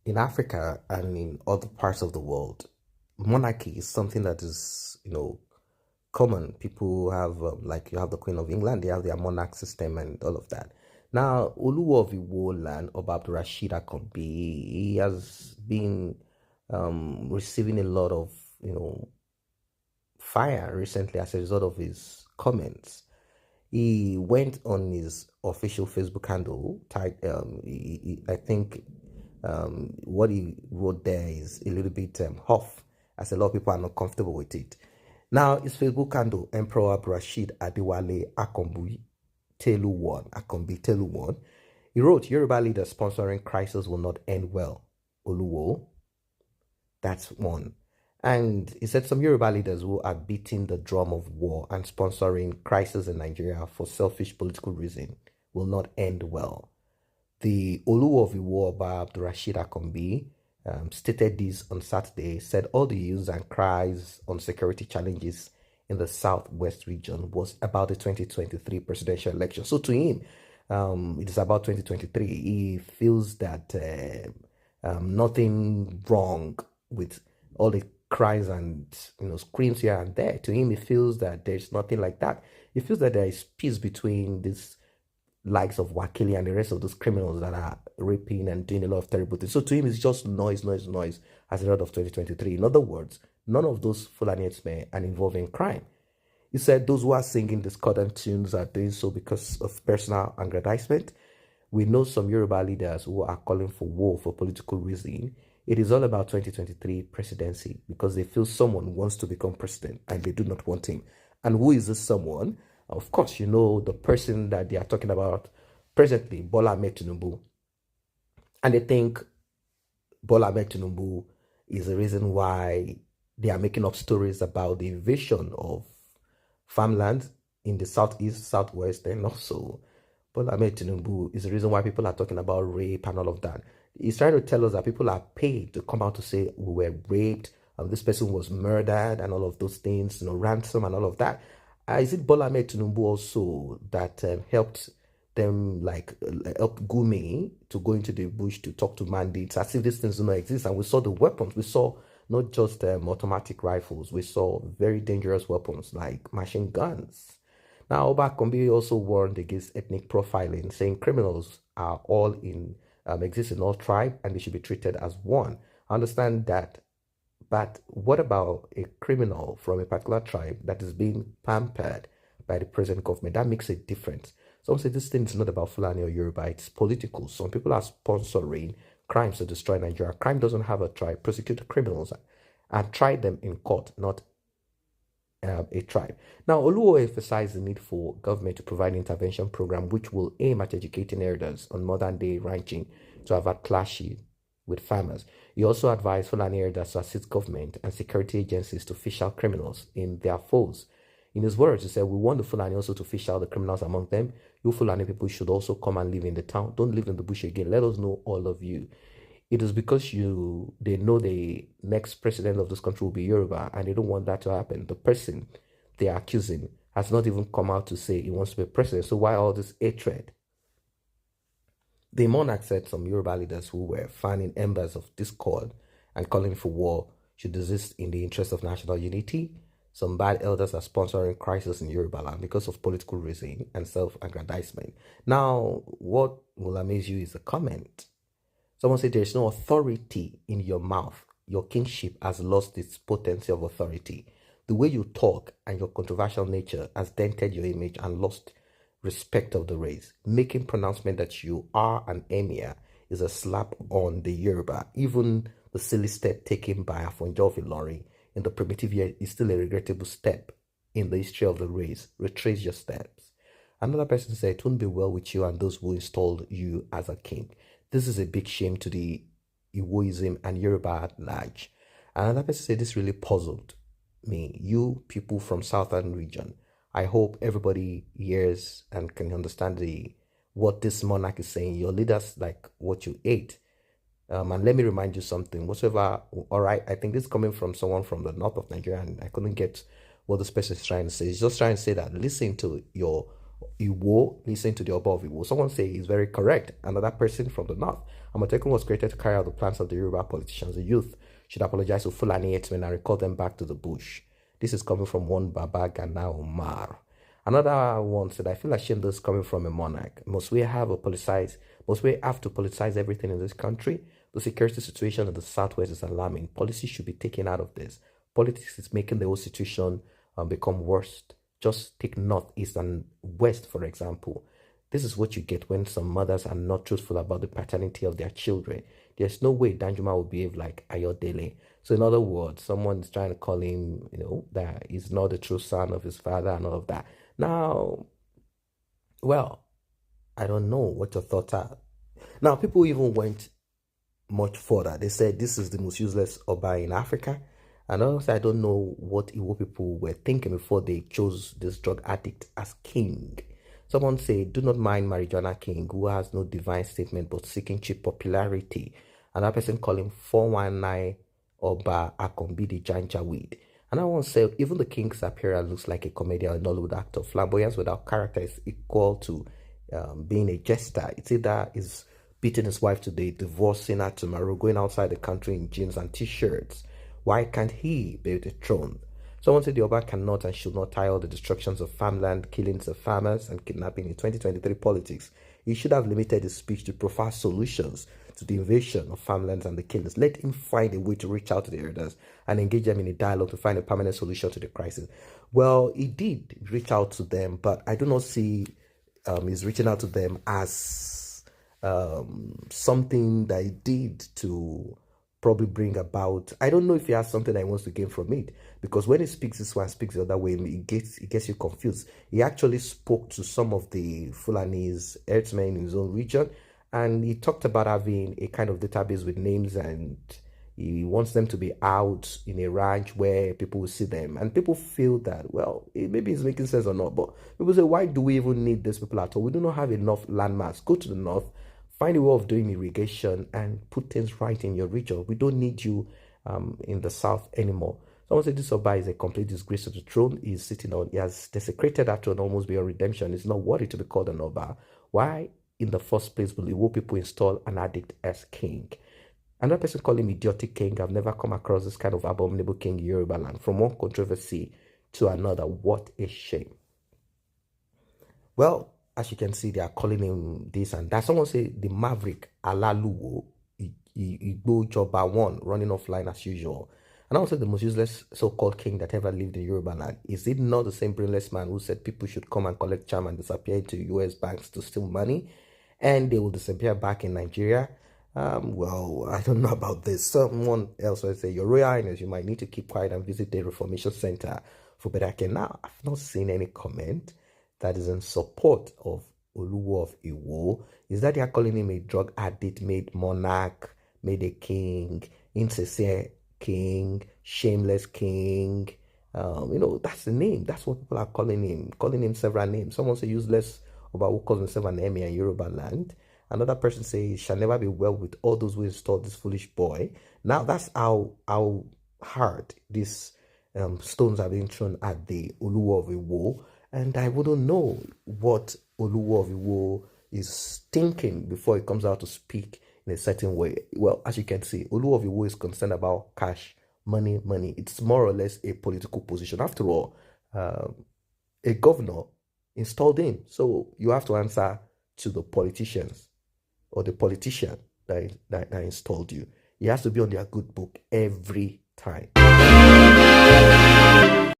in Africa and in other parts of the world, monarchy is something that is, common. People have, like you have the Queen of England, they have their monarch system and all of that. Now, Oluwo of Iwo land, Oba Rashid Akombi, he has been receiving a lot of, fire recently as a result of his comments. He went on his official Facebook handle. I think what he wrote there is a little bit off, as a lot of people are not comfortable with it. Now, his Facebook handle, Emperor Rashid Adewale Akombi Telu 1. He wrote, Yoruba leaders sponsoring crisis will not end well. Oluwo. That's one. And he said some Yoruba leaders who are beating the drum of war and sponsoring crisis in Nigeria for selfish political reason will not end well. The Oluwo of Iwo Oba Abdurrashid Akombi stated this on Saturday, said all the use and cries on security challenges in the southwest region was about the 2023 presidential election. So to him, it is about 2023. He feels that nothing wrong with all the cries and screams here and there. To him, he feels that there's nothing like that. He feels that there is peace between these likes of Wakili and the rest of those criminals that are raping and doing a lot of terrible things. So to him, it's just noise as a result of 2023. In other words, none of those Fulani men are involved in crime. He said those who are singing discordant tunes are doing so because of personal aggrandizement. We know some Yoruba leaders who are calling for war for political reason. It is all about 2023 presidency because they feel someone wants to become president and they do not want him. And who is this someone? Of course, the person that they are talking about presently, Bola Ahmed Tinubu. And they think Bola Ahmed Tinubu is the reason why they are making up stories about the invasion of farmland in the southeast, southwest, and also Bola Ahmed Tinubu is the reason why people are talking about rape and all of that. He's trying to tell us that people are paid to come out to say we were raped, this person was murdered, and all of those things, ransom and all of that. Is it Bola Ahmed Tinubu also that helped them, helped Gumi to go into the bush to talk to bandits, as if these things do not exist? And we saw the weapons. We saw not just automatic rifles. We saw very dangerous weapons like machine guns. Now, Oba Kombi also warned against ethnic profiling, saying criminals are all exist in all tribes and they should be treated as one. I understand that, but what about a criminal from a particular tribe that is being pampered by the present government? That makes a difference. Some say this thing is not about Fulani or Yoruba, it's political. Some people are sponsoring crimes to destroy Nigeria. Crime doesn't have a tribe. Prosecute criminals and try them in court, not a tribe. Now, Oluwo emphasized the need for government to provide an intervention program which will aim at educating elders on modern day ranching to avert clashes with farmers. He also advised Fulani elders to assist government and security agencies to fish out criminals in their foes. In his words, he said, we want the Fulani also to fish out the criminals among them. You Fulani people should also come and live in the town. Don't live in the bush again. Let us know, all of you. It is because they know the next president of this country will be Yoruba, and they don't want that to happen. The person they are accusing has not even come out to say he wants to be president. So why all this hatred? The monarch said some Yoruba leaders who were fanning embers of discord and calling for war should desist in the interest of national unity. Some bad elders are sponsoring crisis in Yoruba land because of political reason and self-aggrandizement. Now, what will amaze you is a comment. Someone said there is no authority in your mouth. Your kingship has lost its potency of authority. The way you talk and your controversial nature has dented your image and lost respect of the race. Making pronouncement that you are an emir is a slap on the Yoruba. Even the silly step taken by Afonso Ilori in the primitive year is still a regrettable step in the history of the race. Retrace your steps. Another person said, it won't be well with you and those who installed you as a king. This is a big shame to the Iwoism and Yoruba at large. Another person said, this really puzzled me. You people from Southern region, I hope everybody hears and can understand what this monarch is saying. Your leaders like what you ate. And let me remind you something. Whatsoever, all right, I think this is coming from someone from the north of Nigeria, and I couldn't get what this person is trying to say. He's just trying to say that listen to your Iwo, listen to the Oba of Iwo. Someone say he's very correct. Another person from the north. Amatekun was created to carry out the plans of the Yoruba politicians. The youth should apologize to Fulani herdsmen and recall them back to the bush. This is coming from one Baba Gana Omar. Another one said, I feel ashamed this coming from a monarch. Must we have to politicize everything in this country? The security situation in the southwest is alarming. Policy should be taken out of this. Politics is making the whole situation become worse. Just take north, east, and west, for example. This is what you get when some mothers are not truthful about the paternity of their children. There's no way Danjuma will behave like Ayodele. So in other words, someone is trying to call him, that he's not the true son of his father and all of that. Now, well, I don't know what your thoughts are. Now, people even went much further. They said this is the most useless Oba in Africa. And also, I don't know what Igbo people were thinking before they chose this drug addict as king. Someone said, do not mind Marijuana King, who has no divine statement but seeking cheap popularity. Another person calling 419 Oba Akombi the Janja weed. Another one said, even the king's appearance looks like a comedian or Nollywood actor. Flamboyance without character is equal to being a jester. It's either is beating his wife today, divorcing her tomorrow, going outside the country in jeans and t-shirts. Why can't he bear the throne? Someone said the Oba cannot and should not tie all the destructions of farmland, killings of farmers, and kidnapping in 2023 politics. He should have limited his speech to provide solutions to the invasion of farmlands and the killings. Let him find a way to reach out to the elders and engage them in a dialogue to find a permanent solution to the crisis. Well, he did reach out to them, but I do not see his reaching out to them as something that he did to probably bring about. I don't know if he has something that he wants to gain from it, because when he speaks this one, speaks the other way, it gets you confused. He actually spoke to some of the Fulani's herdsmen in his own region, and he talked about having a kind of database with names, and he wants them to be out in a ranch where people will see them, and people feel that, well, maybe it's making sense or not, but people say, why do we even need these people at all? We do not have enough landmass. Go to the north, find a way of doing irrigation and put things right in your region. We don't need you in the south anymore. Someone said this Oba is a complete disgrace to the throne. He's sitting on, he has desecrated that throne almost beyond redemption. It's not worthy to be called an Oba. Why, in the first place, will Igbo people install an addict as king? Another person called him idiotic king. I've never come across this kind of abominable king in Yoruba land. From one controversy to another. What a shame. Well, as you can see, they are calling him this and that. Someone say the maverick Oluwo, Igbo Joba one, running offline as usual. And also the most useless so-called king that ever lived in Yoruba land. Is it not the same brainless man who said people should come and collect charm and disappear into US banks to steal money, and they will disappear back in Nigeria? Well, I don't know about this. Someone else will say, Your Royal Highness, you might need to keep quiet and visit the Reformation Center for better care. Now, I've not seen any comment that is in support of Oluwo of Iwo. Is that they are calling him a drug addict, made monarch, made a king, insincere king, shameless king? That's the name. That's what people are calling him several names. Someone say useless about who calls himself an emir in Yoruba land. Another person says, shall never be well with all those who installed this foolish boy. Now, that's how hard these stones are being thrown at the Oluwo of Iwo. And I wouldn't know what Oluwo of Iwo is thinking before he comes out to speak in a certain way. Well, as you can see, Oluwo of Iwo is concerned about cash, money. It's more or less a political position. After all, a governor installed him. So you have to answer to the politicians or the politician that installed you. He has to be on their good book every time.